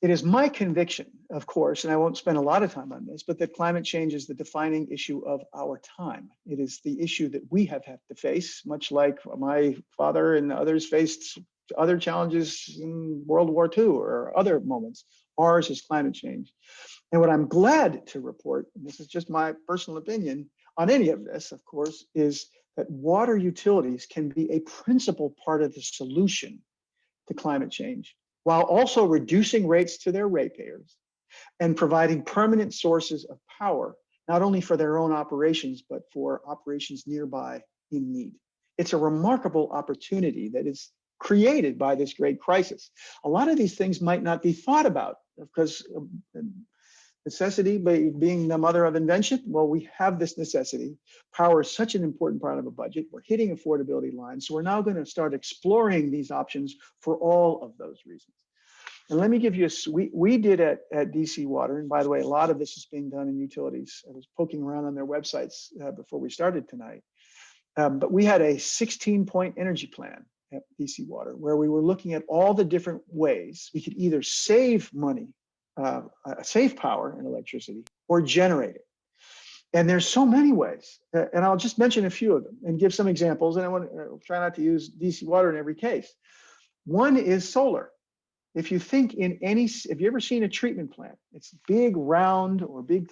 It is my conviction, of course, and I won't spend a lot of time on this, but that climate change is the defining issue of our time. It is the issue that we have had to face, much like my father and others faced other challenges in World War II or other moments. Ours is climate change. And what I'm glad to report, and this is just my personal opinion on any of this, of course, is that water utilities can be a principal part of the solution to climate change, while also reducing rates to their ratepayers and providing permanent sources of power, not only for their own operations, but for operations nearby in need. It's a remarkable opportunity that is created by this great crisis. A lot of these things might not be thought about because necessity being the mother of invention. Well, we have this necessity. Power is such an important part of a budget. We're hitting affordability lines. So we're now going to start exploring these options for all of those reasons. And let me give you we did at DC Water, and by the way, a lot of this is being done in utilities. I was poking around on their websites before we started tonight. But we had a 16-point energy plan at DC Water where we were looking at all the different ways we could either save money, save power and electricity, or generate it. And there's so many ways, and I'll just mention a few of them and give some examples. And I want to try not to use DC Water in every case. One is solar. If you think have you ever seen a treatment plant? It's big, round, or big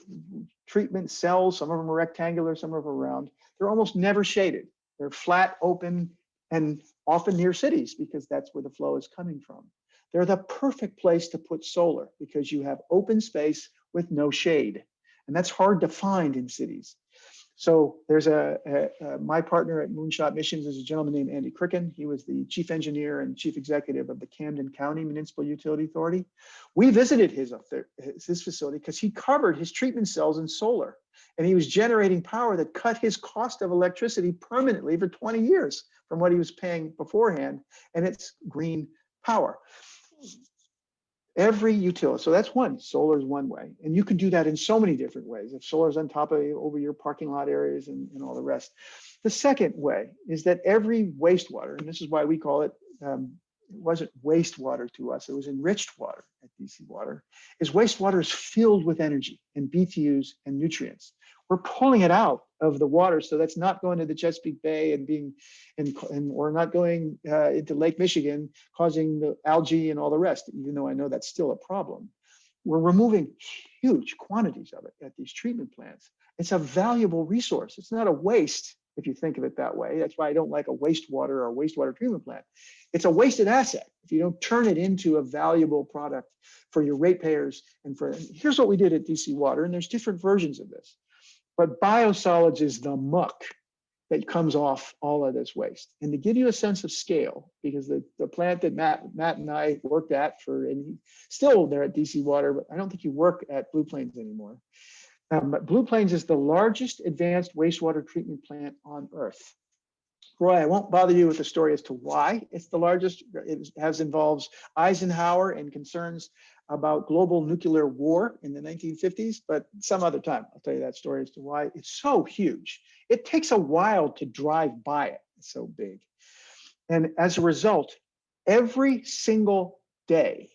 treatment cells. Some of them are rectangular, some of them are round. They're almost never shaded. They're flat, open, and often near cities because that's where the flow is coming from. They're the perfect place to put solar because you have open space with no shade. And that's hard to find in cities. So there's my partner at Moonshot Missions is a gentleman named Andy Cricken. He was the chief engineer and chief executive of the Camden County Municipal Utility Authority. We visited his facility because he covered his treatment cells in solar, and he was generating power that cut his cost of electricity permanently for 20 years from what he was paying beforehand, and it's green power. Every utility, so that's one, solar is one way. And you can do that in so many different ways. If solar is on top of over your parking lot areas and all the rest. The second way is that every wastewater, and this is why we call it, it wasn't wastewater to us, it was enriched water at DC Water, is wastewater is filled with energy and BTUs and nutrients. We're pulling it out of the water, so that's not going to the Chesapeake Bay or not going into Lake Michigan, causing the algae and all the rest, even though I know that's still a problem. We're removing huge quantities of it at these treatment plants. It's a valuable resource. It's not a waste, if you think of it that way. That's why I don't like a wastewater or wastewater treatment plant. It's a wasted asset if you don't turn it into a valuable product for your ratepayers. And here's what we did at DC Water, and there's different versions of this. But biosolids is the muck that comes off all of this waste. And to give you a sense of scale, because the plant that Matt and I worked at and he's still there at DC Water, but I don't think you work at Blue Plains anymore. But Blue Plains is the largest advanced wastewater treatment plant on Earth. Roy, I won't bother you with the story as to why it's the largest. It involves Eisenhower and concerns about global nuclear war in the 1950s, but some other time I'll tell you that story as to why it's so huge. It takes a while to drive by it. It's so big. And as a result, every single day,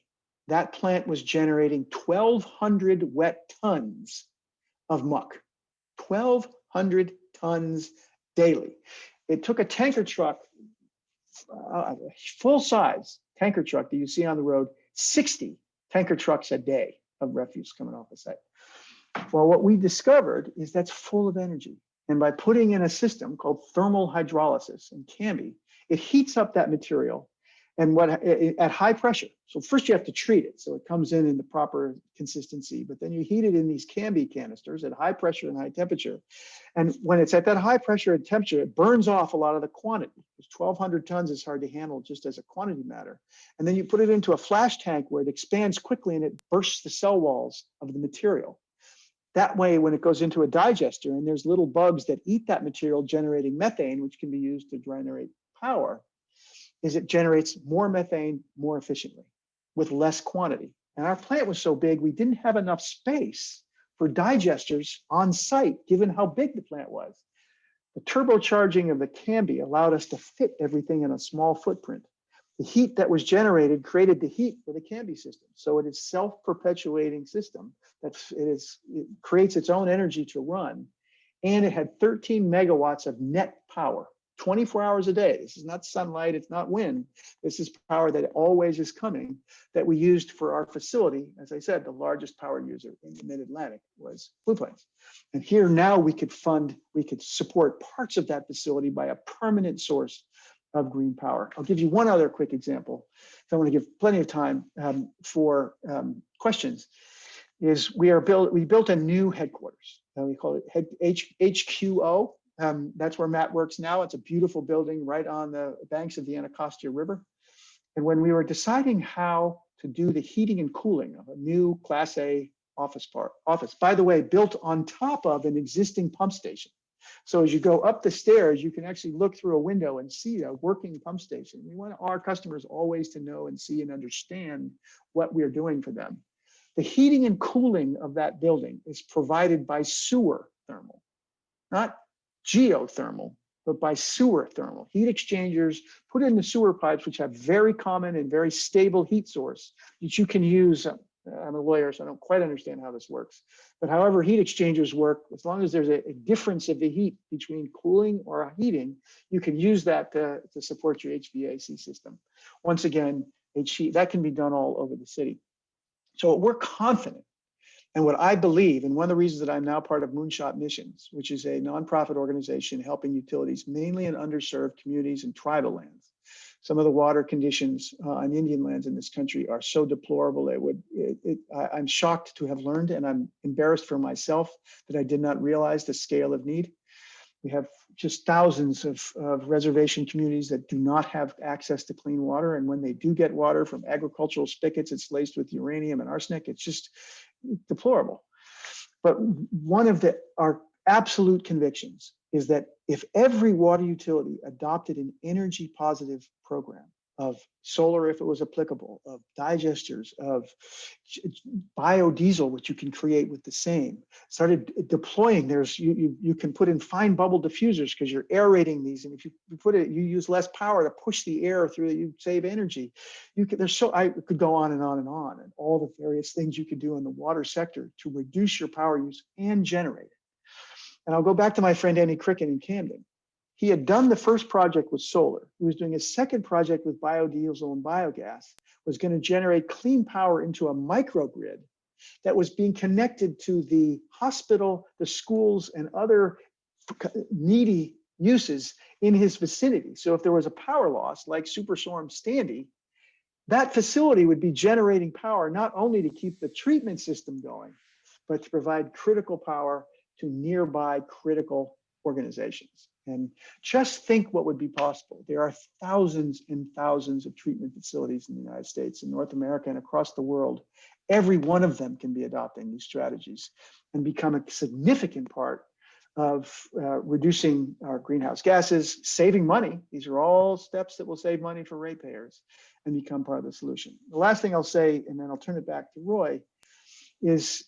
that plant was generating 1,200 wet tons of muck, 1,200 tons daily. It took a tanker truck, a full-size tanker truck that you see on the road, 60 tanker trucks a day of refuse coming off the site. Well, what we discovered is that's full of energy. And by putting in a system called thermal hydrolysis in Canby, it heats up that material and at high pressure. So first you have to treat it so it comes in the proper consistency, but then you heat it in these Canby canisters at high pressure and high temperature. And when it's at that high pressure and temperature, it burns off a lot of the quantity. Because 1,200 tons is hard to handle just as a quantity matter. And then you put it into a flash tank where it expands quickly and it bursts the cell walls of the material. That way, when it goes into a digester and there's little bugs that eat that material, generating methane, which can be used to generate power, it generates more methane more efficiently with less quantity. And our plant was so big, we didn't have enough space for digesters on site, given how big the plant was. The turbocharging of the Canby allowed us to fit everything in a small footprint. The heat that was generated created the heat for the Canby system. So it is self-perpetuating system it creates its own energy to run. And it had 13 megawatts of net power, 24 hours a day. This is not sunlight, it's not wind. This is power that always is coming that we used for our facility. As I said, the largest power user in the mid-Atlantic was Blue Plains. And here now we could support parts of that facility by a permanent source of green power. I'll give you one other quick example. I want to give plenty of time for questions. We built a new headquarters. We call it HQO. That's where Matt works now. It's a beautiful building right on the banks of the Anacostia River. And when we were deciding how to do the heating and cooling of a new Class A office, by the way, built on top of an existing pump station. So as you go up the stairs, you can actually look through a window and see a working pump station. We want our customers always to know and see and understand what we're doing for them. The heating and cooling of that building is provided by sewer thermal, not geothermal, but by sewer thermal. Heat exchangers put in the sewer pipes, which have very common and very stable heat source that you can use. I'm a lawyer, so I don't quite understand how this works. But however heat exchangers work, as long as there's a difference of the heat between cooling or heating, you can use that to support your HVAC system. Once again, that can be done all over the city. So we're confident. And what I believe, and one of the reasons that I'm now part of Moonshot Missions, which is a nonprofit organization helping utilities mainly in underserved communities and tribal lands. Some of the water conditions on Indian lands in this country are so deplorable. I'm shocked to have learned, and I'm embarrassed for myself that I did not realize the scale of need. We have just thousands of reservation communities that do not have access to clean water. And when they do get water from agricultural spigots, it's laced with uranium and arsenic. It's just deplorable. But one of our absolute convictions is that if every water utility adopted an energy positive program of solar, if it was applicable, of digesters, of biodiesel, which you can create with the same, started deploying, you can put in fine bubble diffusers because you're aerating these, and if you you use less power to push the air through, you save energy. I could go on and on and on, and all the various things you could do in the water sector to reduce your power use and generate it. And I'll go back to my friend Andy Cricken in Camden. He had done the first project with solar. He was doing a second project with biodiesel and biogas, was going to generate clean power into a microgrid that was being connected to the hospital, the schools, and other needy uses in his vicinity. So if there was a power loss, like Superstorm Sandy, that facility would be generating power not only to keep the treatment system going, but to provide critical power to nearby critical organizations. And just think what would be possible. There are thousands and thousands of treatment facilities in the United States, in North America, and across the world. Every one of them can be adopting these strategies and become a significant part of reducing our greenhouse gases, saving money. These are all steps that will save money for ratepayers and become part of the solution. The last thing I'll say, and then I'll turn it back to Roy, is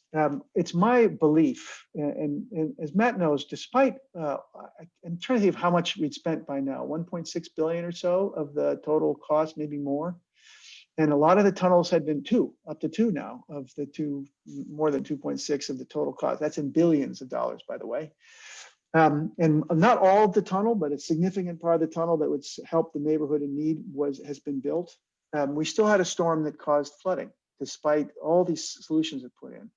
it's my belief, and as Matt knows, despite, I'm trying to think of how much we'd spent by now, 1.6 billion or so of the total cost, maybe more. And a lot of the tunnels had been up to two now of the more than 2.6 of the total cost. That's in billions of dollars, by the way. And not all of the tunnel, but a significant part of the tunnel that would help the neighborhood in need has been built. We still had a storm that caused flooding, despite all these solutions that put in.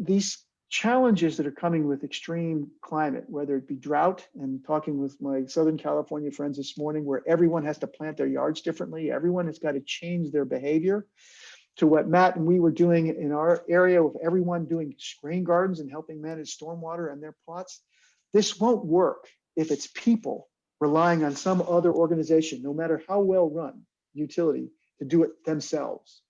These challenges that are coming with extreme climate, whether it be drought, and talking with my Southern California friends this morning, where everyone has to plant their yards differently, everyone has got to change their behavior, to what Matt and we were doing in our area with everyone doing rain gardens and helping manage stormwater and their plots. This won't work if it's people relying on some other organization, no matter how well run utility, to do it themselves.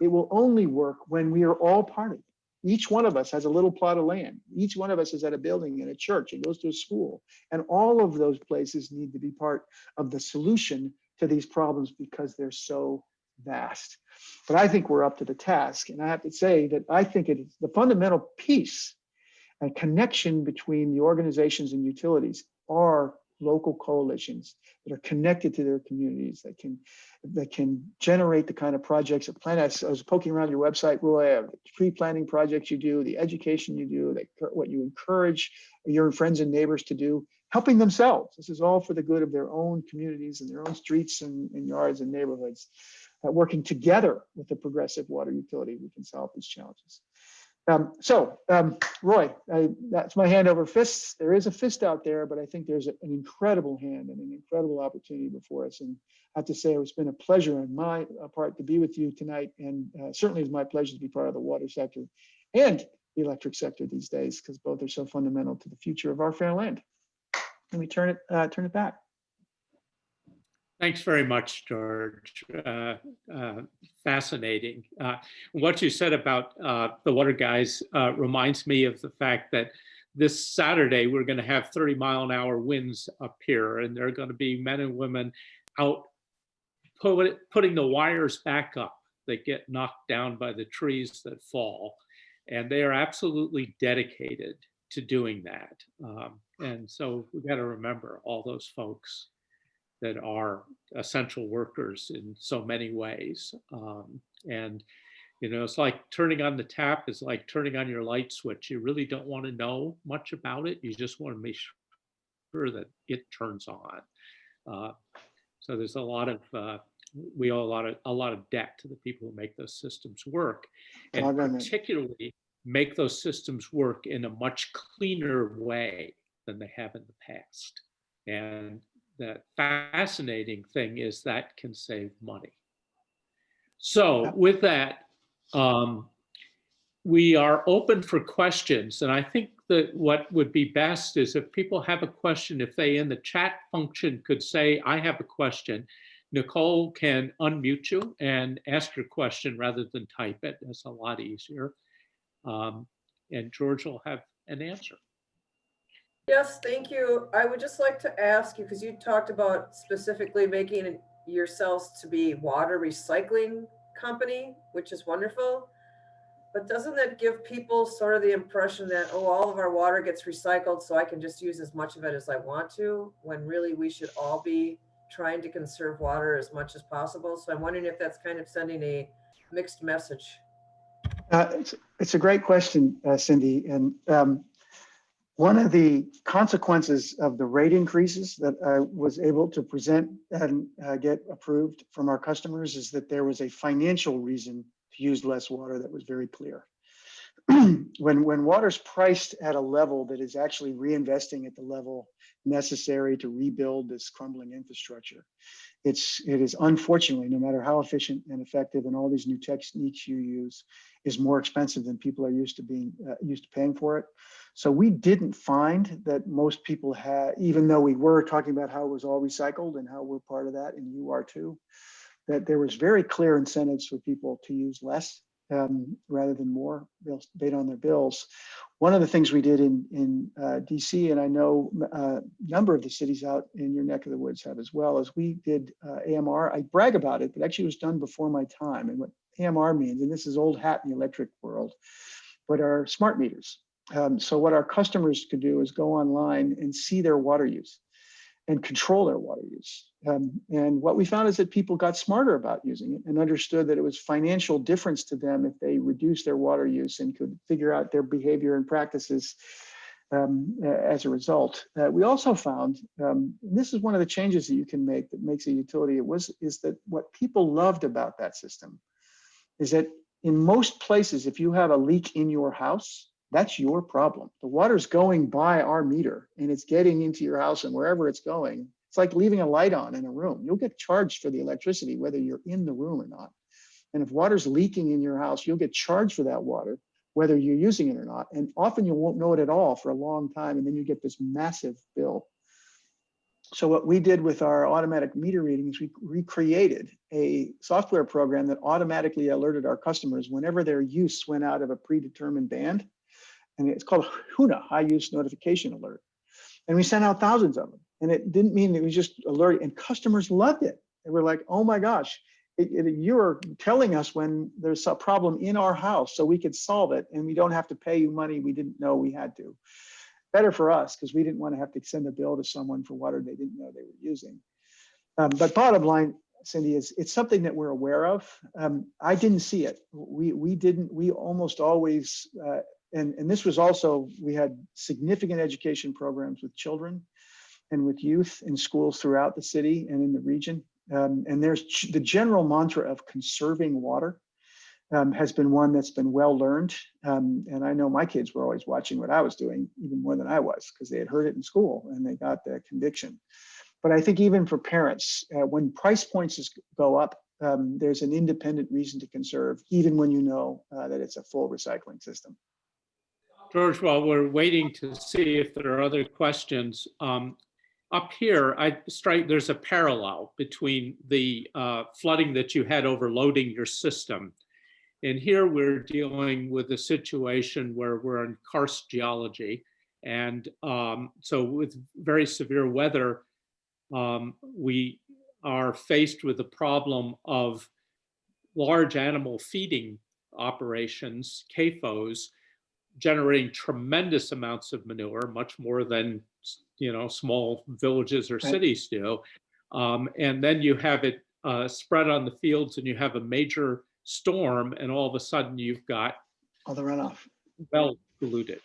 It will only work when we are all part of it. Each one of us has a little plot of land. Each one of us is at a building and a church and goes to a school. And all of those places need to be part of the solution to these problems because they're so vast. But I think we're up to the task. And I have to say that I think it is the fundamental piece and connection between the organizations and utilities are local coalitions that are connected to their communities that can generate the kind of projects that plan. I was poking around your website, Roy, of the tree planting projects you do, the education you do, what you encourage your friends and neighbors to do, helping themselves. This is all for the good of their own communities and their own streets and yards and neighborhoods. Working together with the progressive water utility, we can solve these challenges. Roy, that's my hand over fists. There is a fist out there, but I think there's an incredible hand and an incredible opportunity before us. And I have to say, it's been a pleasure on my part to be with you tonight. And certainly it's my pleasure to be part of the water sector and the electric sector these days, because both are so fundamental to the future of our fair land. Let me turn it back. Thanks very much, George. Fascinating. What you said about the water guys reminds me of the fact that this Saturday we're going to have 30-mile-an-hour winds up here, and there are going to be men and women out putting the wires back up that get knocked down by the trees that fall. And they are absolutely dedicated to doing that. And so we've got to remember all those folks that are essential workers in so many ways. And, you know, it's like turning on the tap is like turning on your light switch. You really don't want to know much about it. You just want to make sure that it turns on. So there's a lot of, we owe a lot of debt to the people who make those systems work, and particularly make those systems work in a much cleaner way than they have in the past. And the fascinating thing is that can save money. So with that, we are open for questions. And I think that what would be best is if people have a question, if they in the chat function could say, I have a question, Nicole can unmute you and ask your question rather than type it. That's a lot easier. And George will have an answer. Yes, thank you. I would just like to ask you, because you talked about specifically making yourselves to be water recycling company, which is wonderful. But doesn't that give people sort of the impression that, oh, all of our water gets recycled, so I can just use as much of it as I want to, when really we should all be trying to conserve water as much as possible? So I'm wondering if that's kind of sending a mixed message. It's a great question, Cindy. And one of the consequences of the rate increases that I was able to present and get approved from our customers is that there was a financial reason to use less water that was very clear. When water's priced at a level that is actually reinvesting at the level necessary to rebuild this crumbling infrastructure, it is unfortunately, no matter how efficient and effective and all these new techniques you use, is more expensive than people are used to paying for it. So we didn't find that most people had, even though we were talking about how it was all recycled and how we're part of that, and you are too, that there was very clear incentives for people to use less rather than more, based on their bills. One of the things we did in DC, and I know a number of the cities out in your neck of the woods have as well, is we did AMR. I brag about it, but actually it was done before my time. And what AMR means, and this is old hat in the electric world, but are smart meters. So what our customers could do is go online and see their water use and control their water use. And what we found is that people got smarter about using it and understood that it was financial difference to them if they reduced their water use and could figure out their behavior and practices as a result. We also found, and this is one of the changes that you can make that makes a utility, is that what people loved about that system is that in most places, if you have a leak in your house, that's your problem. The water's going by our meter and it's getting into your house, and wherever it's going, it's like leaving a light on in a room. You'll get charged for the electricity, whether you're in the room or not. And if water's leaking in your house, you'll get charged for that water, whether you're using it or not. And often you won't know it at all for a long time, and then you get this massive bill. So what we did with our automatic meter readings, we recreated a software program that automatically alerted our customers whenever their use went out of a predetermined band. And it's called HUNA, High Use Notification Alert. And we sent out thousands of them. And it didn't mean that we just alerted, and customers loved it. They were like, oh my gosh, you're telling us when there's a problem in our house so we could solve it, and we don't have to pay you money we didn't know we had to. better for us because we didn't want to have to send a bill to someone for water they didn't know they were using. But bottom line, Cindy, is it's something that we're aware of. I didn't see it. We almost always, and this was also, we had significant education programs with children and with youth in schools throughout the city and in the region. And there's the general mantra of conserving water has been one that's been well learned. And I know my kids were always watching what I was doing, even more than I was, because they had heard it in school and they got the conviction. But I think even for parents, when price points go up, there's an independent reason to conserve, even when you know that it's a full recycling system. George, while we're waiting to see if there are other questions, up here, there's a parallel between the flooding that you had overloading your system. And here we're dealing with a situation where we're in karst geology. And so with very severe weather, we are faced with the problem of large animal feeding operations, CAFOs, generating tremendous amounts of manure, much more than small villages or cities do. And then you have it spread on the fields, and you have a major storm, and all of a sudden you've got all the runoff well polluted.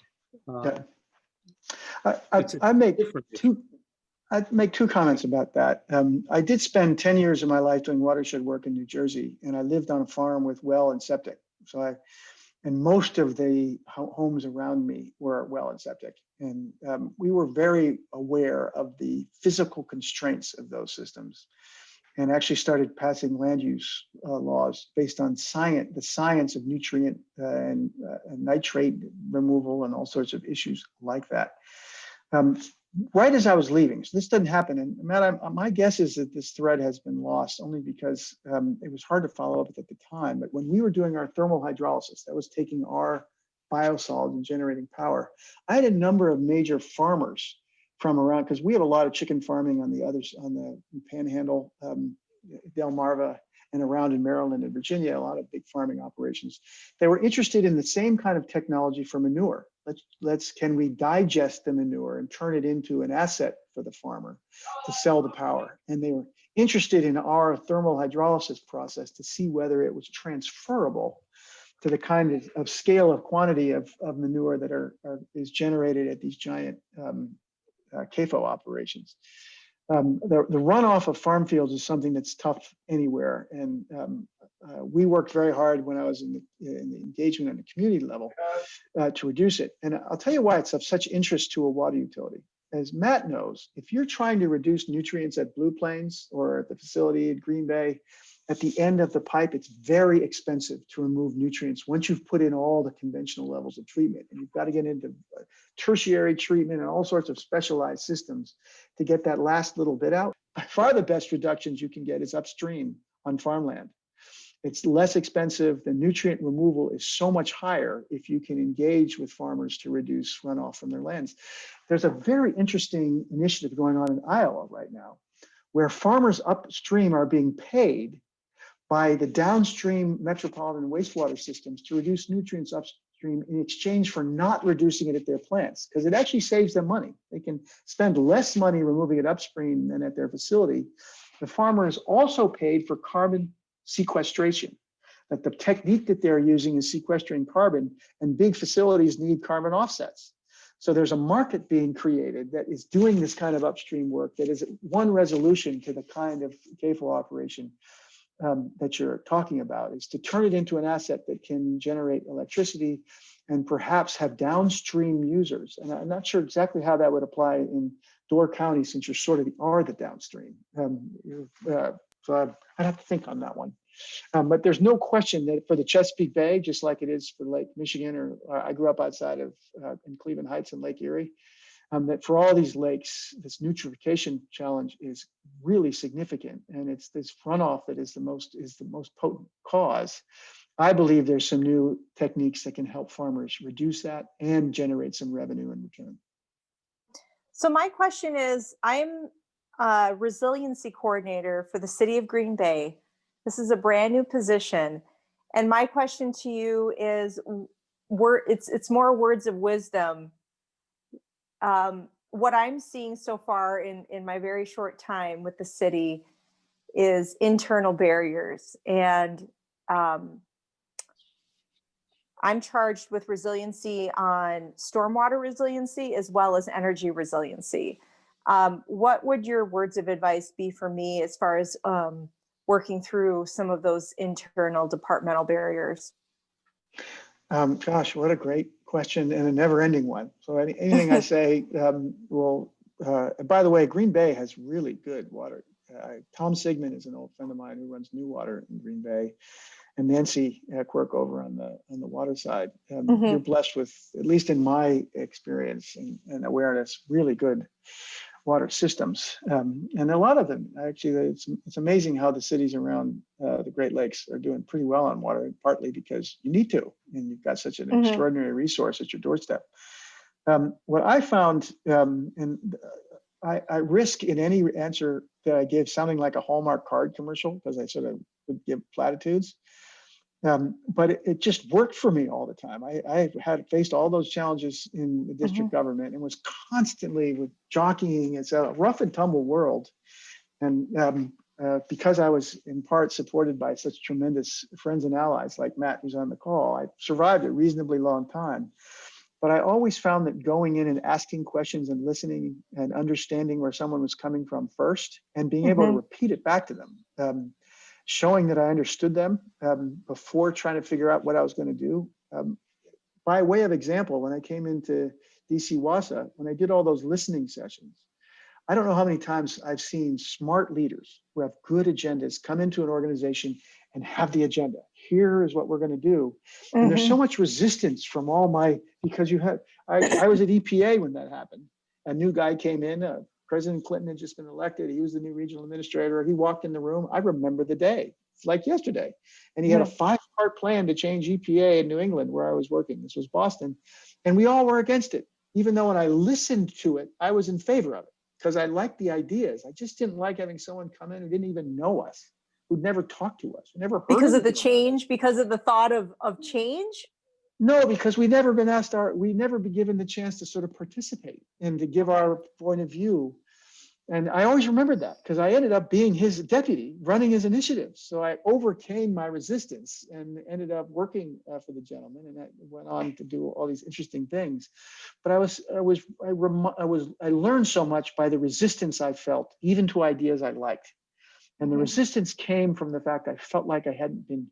I'd make two comments about that. I did spend 10 years of my life doing watershed work in New Jersey, and I lived on a farm with well and septic. And most of the homes around me were well and septic. And we were very aware of the physical constraints of those systems, and actually started passing land use laws based on the science of nutrient and nitrate removal and all sorts of issues like that. Right as I was leaving, so this doesn't happen. And Matt, my guess is that this thread has been lost only because it was hard to follow up at the time. But when we were doing our thermal hydrolysis, that was taking our biosolids and generating power, I had a number of major farmers from around, because we have a lot of chicken farming on the Panhandle, Delmarva, and around in Maryland and Virginia, a lot of big farming operations. They were interested in the same kind of technology for manure. Can we digest the manure and turn it into an asset for the farmer to sell the power? And they were interested in our thermal hydrolysis process to see whether it was transferable to the kind of scale of quantity of manure that is generated at these giant CAFO operations. The runoff of farm fields is something that's tough anywhere, and we worked very hard when I was in the engagement on the community level to reduce it. And I'll tell you why it's of such interest to a water utility. As Matt knows, if you're trying to reduce nutrients at Blue Plains or at the facility at Green Bay, at the end of the pipe, it's very expensive to remove nutrients once you've put in all the conventional levels of treatment. And you've got to get into tertiary treatment and all sorts of specialized systems to get that last little bit out. By far the best reductions you can get is upstream on farmland. It's less expensive. The nutrient removal is so much higher if you can engage with farmers to reduce runoff from their lands. There's a very interesting initiative going on in Iowa right now, where farmers upstream are being paid by the downstream metropolitan wastewater systems to reduce nutrients upstream in exchange for not reducing it at their plants, because it actually saves them money. They can spend less money removing it upstream than at their facility. The farmer is also paid for carbon sequestration. That the technique that they're using is sequestering carbon, and big facilities need carbon offsets. So there's a market being created that is doing this kind of upstream work that is one resolution to the kind of CAFO operation that you're talking about, is to turn it into an asset that can generate electricity and perhaps have downstream users. And I'm not sure exactly how that would apply in Door County, since you're sort of the downstream. So I'd have to think on that one. But there's no question that for the Chesapeake Bay, just like it is for Lake Michigan, or I grew up outside of in Cleveland Heights and Lake Erie, that for all these lakes, this nutrification challenge is really significant, and it's this runoff that is the most potent cause. I believe there's some new techniques that can help farmers reduce that and generate some revenue in return. So my question is, I'm a resiliency coordinator for the city of Green Bay. This is a brand new position. And my question to you is, it's more words of wisdom. what I'm seeing so far in my very short time with the city is internal barriers. And I'm charged with resiliency on stormwater resiliency as well as energy resiliency. What would your words of advice be for me as far as working through some of those internal departmental barriers? Gosh, what a great question and a never-ending one. So anything I say will. By the way, Green Bay has really good water. Tom Sigmund is an old friend of mine who runs New Water in Green Bay, and Nancy Quirk over on the water side. You're blessed with, at least in my experience and awareness, really good water systems, and a lot of them actually. It's amazing how the cities around the Great Lakes are doing pretty well on water, partly because you need to, and you've got such an extraordinary resource at your doorstep. What I found, and I risk in any answer that I give sounding like a Hallmark card commercial because I sort of would give platitudes. But it just worked for me all the time. I had faced all those challenges in the district government and was constantly with jockeying. It's a rough and tumble world. And because I was in part supported by such tremendous friends and allies like Matt, who's on the call, I survived a reasonably long time. But I always found that going in and asking questions and listening and understanding where someone was coming from first and being able to repeat it back to them, showing that I understood them before trying to figure out what I was going to do. By way of example, when I came into DC WASA, when I did all those listening sessions, I don't know how many times I've seen smart leaders who have good agendas come into an organization and have the agenda. Here is what we're going to do. And there's so much resistance from all because I was at EPA when that happened. A new guy came in, President Clinton had just been elected. He was the new regional administrator. He walked in the room. I remember the day. It's like yesterday. And he had a 5-part plan to change EPA in New England where I was working. This was Boston. And we all were against it. Even though when I listened to it, I was in favor of it because I liked the ideas. I just didn't like having someone come in who didn't even know us, who'd never talked to us, who never heard because of the anything about us. change, because of the thought of change? No, because we never been given the chance to sort of participate and to give our point of view. And I always remembered that because I ended up being his deputy, running his initiatives. So I overcame my resistance and ended up working for the gentleman, and I went on to do all these interesting things. But I learned so much by the resistance I felt, even to ideas I liked. And the resistance came from the fact I felt like I hadn't been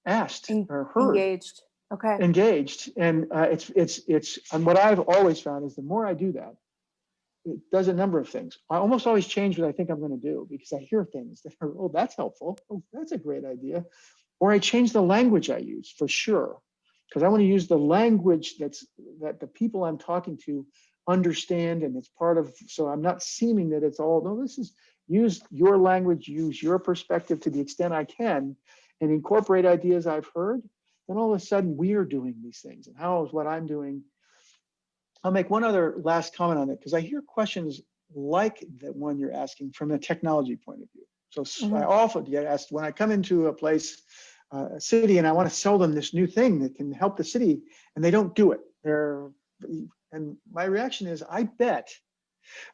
asked or heard. Engaged. Okay. Engaged. And and what I've always found is the more I do that, it does a number of things. I almost always change what I think I'm going to do because I hear things that are, oh, that's helpful. Oh, that's a great idea. Or I change the language I use for sure, because I want to use the language that the people I'm talking to understand, and it's part of, so I'm not seeming that it's all, no, this is, use your language, use your perspective to the extent I can, and incorporate ideas I've heard. Then all of a sudden we are doing these things, and how is what I'm doing. I'll make one other last comment on it because I hear questions like the one you're asking from a technology point of view. So I often get asked when I come into a place, a city, and I want to sell them this new thing that can help the city, and they don't do it. And my reaction is, I bet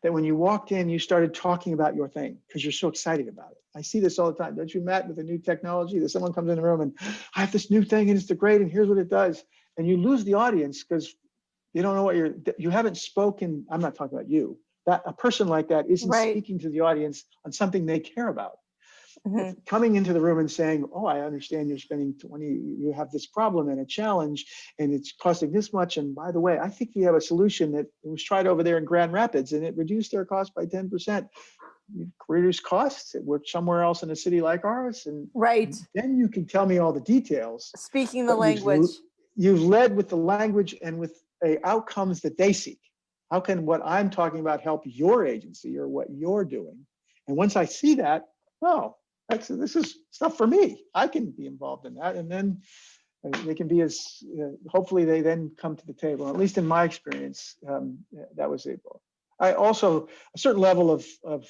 that when you walked in, you started talking about your thing because you're so excited about it. I see this all the time. Don't you, Matt, with a new technology that someone comes in the room and I have this new thing and it's great and here's what it does. And you lose the audience because you don't know what you haven't spoken. I'm not talking about you. That a person like that isn't speaking to the audience on something they care about. Coming into the room and saying, oh, I understand you're spending you have this problem and a challenge and it's costing this much. And by the way, I think we have a solution that was tried over there in Grand Rapids and it reduced their cost by 10%. You reduce costs, it worked somewhere else in a city like ours. And then you can tell me all the details. Speaking the language. You've led with the language and with outcomes that they seek. How can what I'm talking about help your agency or what you're doing? And once I see that, oh, this is stuff for me. I can be involved in that. And then they can be as, hopefully they then come to the table. At least in my experience, that was it. I also, a certain level of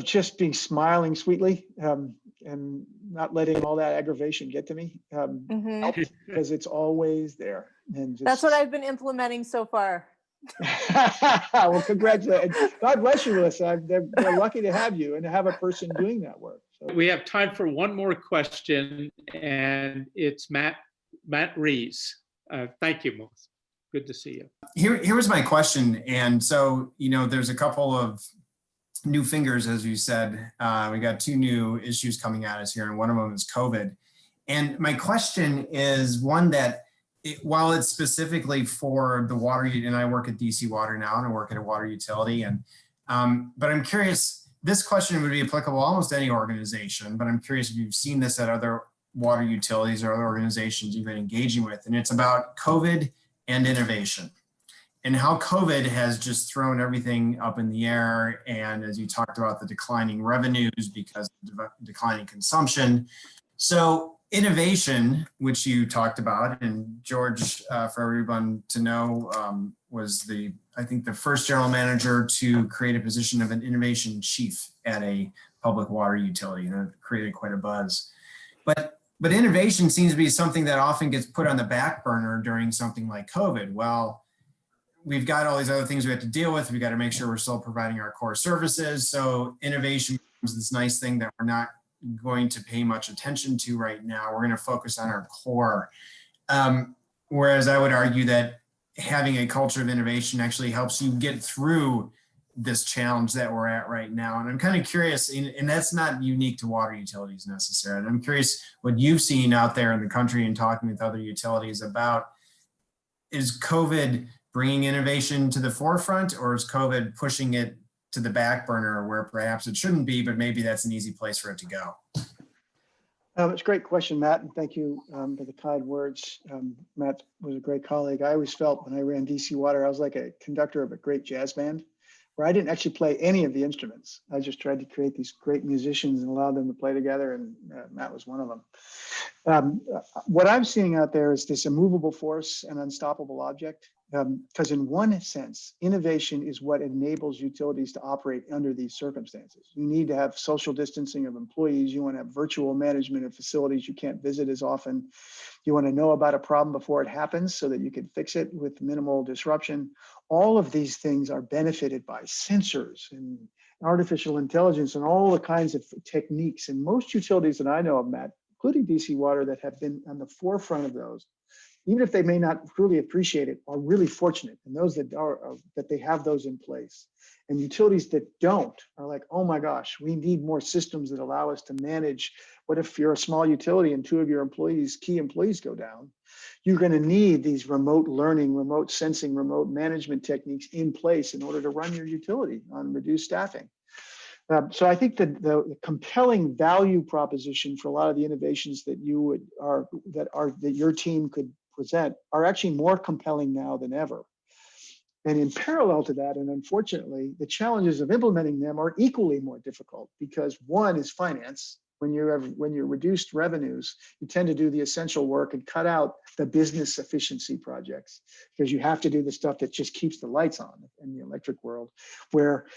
just being smiling sweetly and not letting all that aggravation get to me helped because it's always there. And just, that's what I've been implementing so far. Well, congratulations. God bless you, Melissa. They're lucky to have you and to have a person doing that work. So. We have time for one more question, and it's Matt Reese. Thank you, Melissa. Good to see you. Here was my question. And so, there's a couple of new fingers, as you said. We got 2 new issues coming at us here, and one of them is COVID. And my question is one that, while it's specifically for the water, and I work at DC Water now, and I work at a water utility, and but I'm curious, this question would be applicable almost any organization, but I'm curious if you've seen this at other water utilities or other organizations you've been engaging with, and it's about COVID and innovation, and how COVID has just thrown everything up in the air. And as you talked about, the declining revenues because of declining consumption. So innovation, which you talked about, and George, for everyone to know, was I think the first general manager to create a position of an innovation chief at a public water utility, and it created quite a buzz. But innovation seems to be something that often gets put on the back burner during something like COVID. Well, we've got all these other things we have to deal with. We got to make sure we're still providing our core services. So innovation is this nice thing that we're not going to pay much attention to right now. We're going to focus on our core. Whereas I would argue that having a culture of innovation actually helps you get through this challenge that we're at right now. And I'm kind of curious, and that's not unique to water utilities necessarily. I'm curious what you've seen out there in the country and talking with other utilities about, is COVID bringing innovation to the forefront, or is COVID pushing it to the back burner where perhaps it shouldn't be, but maybe that's an easy place for it to go? It's a great question, Matt, and thank you for the kind words. Matt was a great colleague. I always felt when I ran DC Water, I was like a conductor of a great jazz band, where I didn't actually play any of the instruments. I just tried to create these great musicians and allow them to play together, and Matt was one of them. What I'm seeing out there is this immovable force and unstoppable object, because in one sense, innovation is what enables utilities to operate under these circumstances. You need to have social distancing of employees. You want to have virtual management of facilities you can't visit as often. You want to know about a problem before it happens so that you can fix it with minimal disruption. All of these things are benefited by sensors and artificial intelligence and all the kinds of techniques. And most utilities that I know of, Matt, including DC Water, that have been on the forefront of those, even if they may not truly appreciate it, are really fortunate. And those that are that they have those in place. And utilities that don't are like, oh my gosh, we need more systems that allow us to manage. What if you're a small utility and 2 of your key employees go down? You're going to need these remote learning, remote sensing, remote management techniques in place in order to run your utility on reduced staffing. So I think that the compelling value proposition for a lot of the innovations that your team could present are actually more compelling now than ever. And in parallel to that, and unfortunately, the challenges of implementing them are equally more difficult, because one is finance. When you're reduced revenues, you tend to do the essential work and cut out the business efficiency projects, because you have to do the stuff that just keeps the lights on in the electric world, where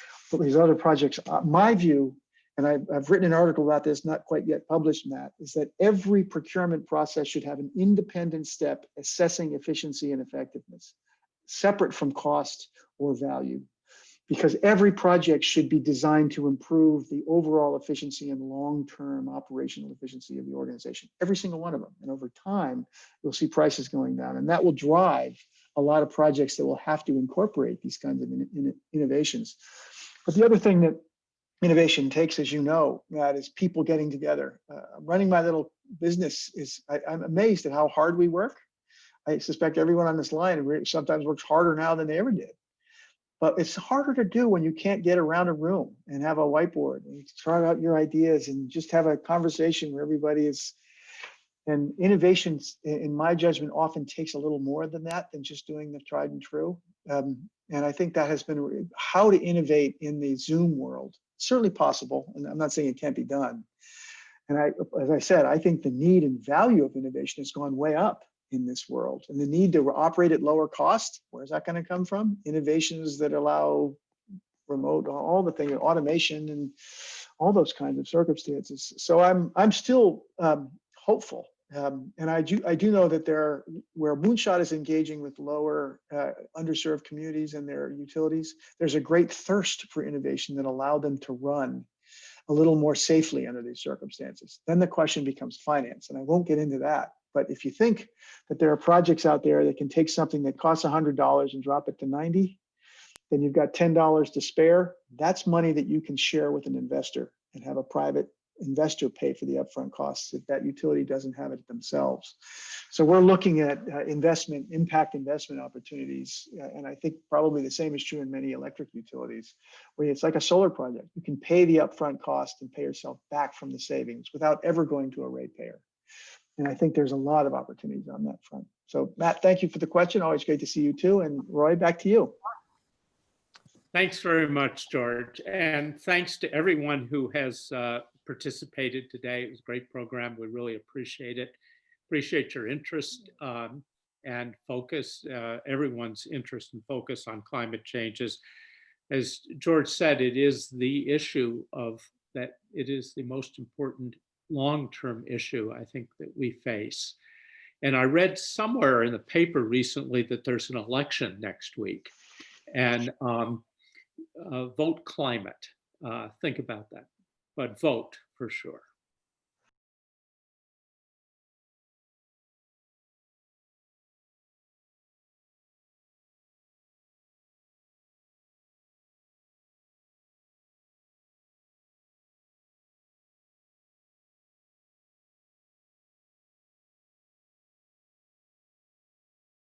these other projects, my view, and I've written an article about this, not quite yet published, Matt, is that every procurement process should have an independent step assessing efficiency and effectiveness, separate from cost or value, because every project should be designed to improve the overall efficiency and long-term operational efficiency of the organization, every single one of them. And over time, you'll see prices going down, and that will drive a lot of projects that will have to incorporate these kinds of innovations. But the other thing that innovation takes, as you know, Matt, is people getting together. Running my little business I'm amazed at how hard we work. I suspect everyone on this line sometimes works harder now than they ever did. But it's harder to do when you can't get around a room and have a whiteboard and try out your ideas and just have a conversation where everybody is. And innovation, in my judgment, often takes a little more than that, than just doing the tried and true. And I think that has been how to innovate in the Zoom world. Certainly possible, and I'm not saying it can't be done. And as I said, I think the need and value of innovation has gone way up in this world, and the need to operate at lower cost. Where's that going to come from? Innovations that allow remote, all the things, automation, and all those kinds of circumstances. So I'm still hopeful And I do know that where Moonshot is engaging with lower underserved communities and their utilities, there's a great thirst for innovation that allowed them to run a little more safely under these circumstances. Then the question becomes finance, and I won't get into that. But if you think that there are projects out there that can take something that costs $100 and drop it to 90, then you've got $10 to spare. That's money that you can share with an investor and have a private investor pay for the upfront costs if that utility doesn't have it themselves. So we're looking at impact investment opportunities. And I think probably the same is true in many electric utilities, where it's like a solar project. You can pay the upfront cost and pay yourself back from the savings without ever going to a ratepayer. And I think there's a lot of opportunities on that front. So Matt, thank you for the question. Always great to see you too. And Roy, back to you. Thanks very much, George. And thanks to everyone who has participated today. It was a great program. We really appreciate it. Appreciate your interest and focus, everyone's interest and focus on climate changes. As George said, it is the issue of that, it is the most important long-term issue I think that we face. And I read somewhere in the paper recently that there's an election next week. And vote climate. Think about that, but vote for sure.